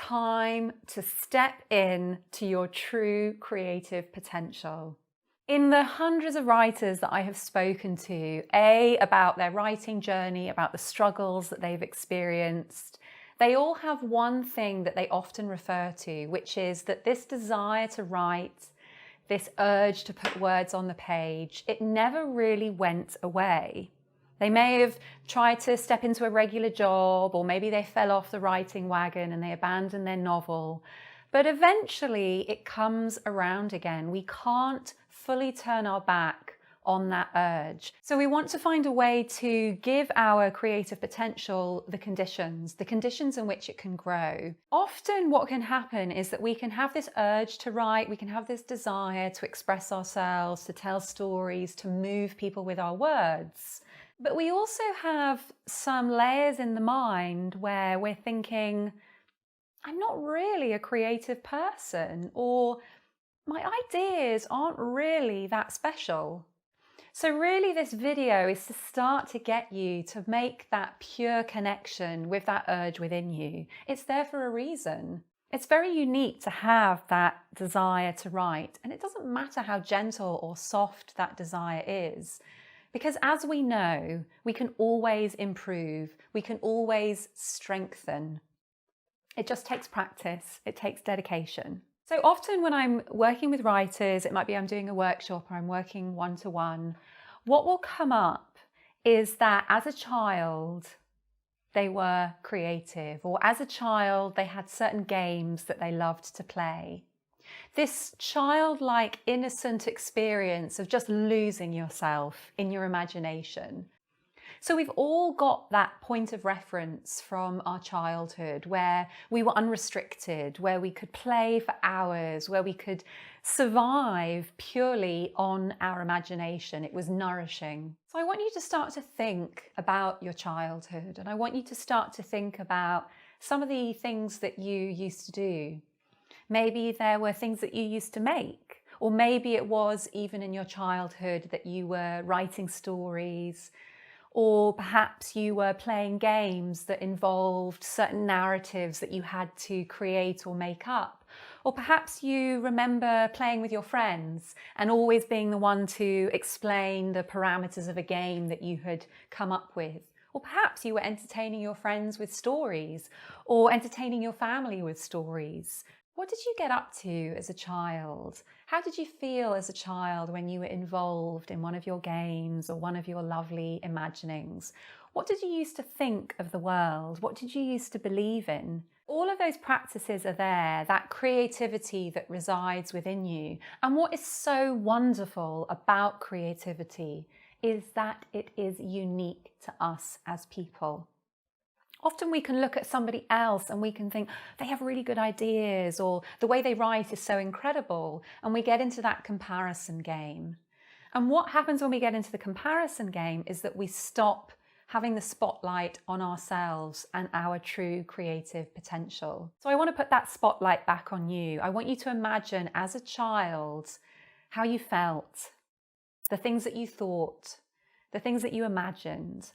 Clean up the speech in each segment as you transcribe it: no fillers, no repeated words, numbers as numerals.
time to step in to your true creative potential. In the hundreds of writers that I have spoken to, about their writing journey, about the struggles that they've experienced, they all have one thing that they often refer to, which is that this desire to write, this urge to put words on the page, it never really went away. They may have tried to step into a regular job, or maybe they fell off the writing wagon and they abandoned their novel. But eventually it comes around again. We can't fully turn our back on that urge. So we want to find a way to give our creative potential the conditions in which it can grow. Often what can happen is that we can have this urge to write, we can have this desire to express ourselves, to tell stories, to move people with our words. But we also have some layers in the mind where we're thinking, I'm not really a creative person, or my ideas aren't really that special. So really this video is to start to get you to make that pure connection with that urge within you. It's there for a reason. It's very unique to have that desire to write, and it doesn't matter how gentle or soft that desire is. Because as we know, we can always improve, we can always strengthen. It just takes practice, it takes dedication. So often when I'm working with writers, it might be I'm doing a workshop or I'm working one-to-one, what will come up is that as a child, they were creative, or as a child, they had certain games that they loved to play. This childlike, innocent experience of just losing yourself in your imagination. So we've all got that point of reference from our childhood where we were unrestricted, where we could play for hours, where we could survive purely on our imagination. It was nourishing. So I want you to start to think about your childhood, and I want you to start to think about some of the things that you used to do. Maybe there were things that you used to make, or maybe it was even in your childhood that you were writing stories, or perhaps you were playing games that involved certain narratives that you had to create or make up. Or perhaps you remember playing with your friends and always being the one to explain the parameters of a game that you had come up with. Or perhaps you were entertaining your friends with stories, or entertaining your family with stories. What did you get up to as a child? How did you feel as a child when you were involved in one of your games or one of your lovely imaginings? What did you used to think of the world? What did you used to believe in? All of those practices are there, that creativity that resides within you. And what is so wonderful about creativity is that it is unique to us as people. Often we can look at somebody else and we can think they have really good ideas, or the way they write is so incredible, and we get into that comparison game. And what happens when we get into the comparison game is that we stop having the spotlight on ourselves and our true creative potential. So I want to put that spotlight back on you. I want you to imagine as a child how you felt, the things that you thought, the things that you imagined.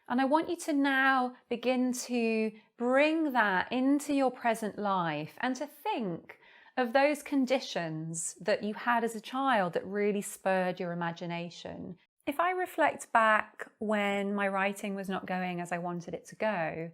And I want you to now begin to bring that into your present life and to think of those conditions that you had as a child that really spurred your imagination. If I reflect back when my writing was not going as I wanted it to go,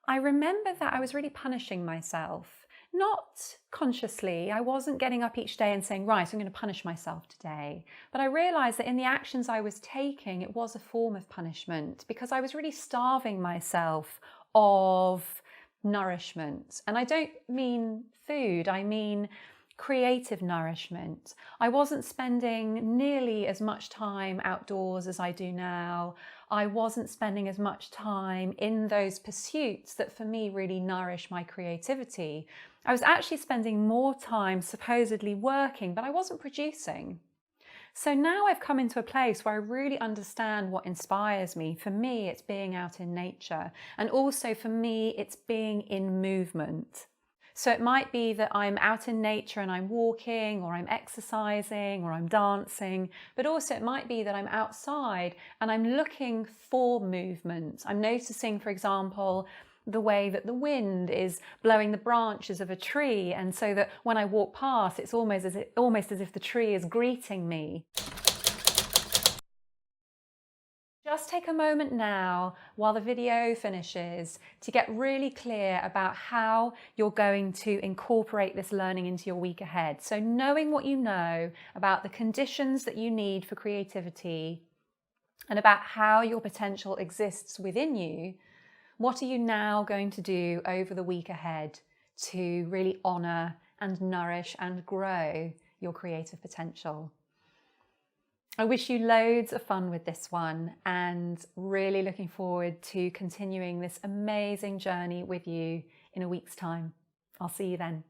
I remember that I was really punishing myself. Not consciously, I wasn't getting up each day and saying, right, I'm going to punish myself today. But I realized that in the actions I was taking, it was a form of punishment because I was really starving myself of nourishment. And I don't mean food, I mean creative nourishment. I wasn't spending nearly as much time outdoors as I do now. I wasn't spending as much time in those pursuits that for me really nourish my creativity. I was actually spending more time supposedly working, but I wasn't producing. So now I've come into a place where I really understand what inspires me. For me, it's being out in nature. And also for me, it's being in movement. So it might be that I'm out in nature and I'm walking, or I'm exercising, or I'm dancing, but also it might be that I'm outside and I'm looking for movement. I'm noticing, for example, the way that the wind is blowing the branches of a tree, and so that when I walk past, it's almost as if the tree is greeting me. Just take a moment now while the video finishes to get really clear about how you're going to incorporate this learning into your week ahead. So knowing what you know about the conditions that you need for creativity and about how your potential exists within you, what are you now going to do over the week ahead to really honour and nourish and grow your creative potential? I wish you loads of fun with this one, and really looking forward to continuing this amazing journey with you in a week's time. I'll see you then.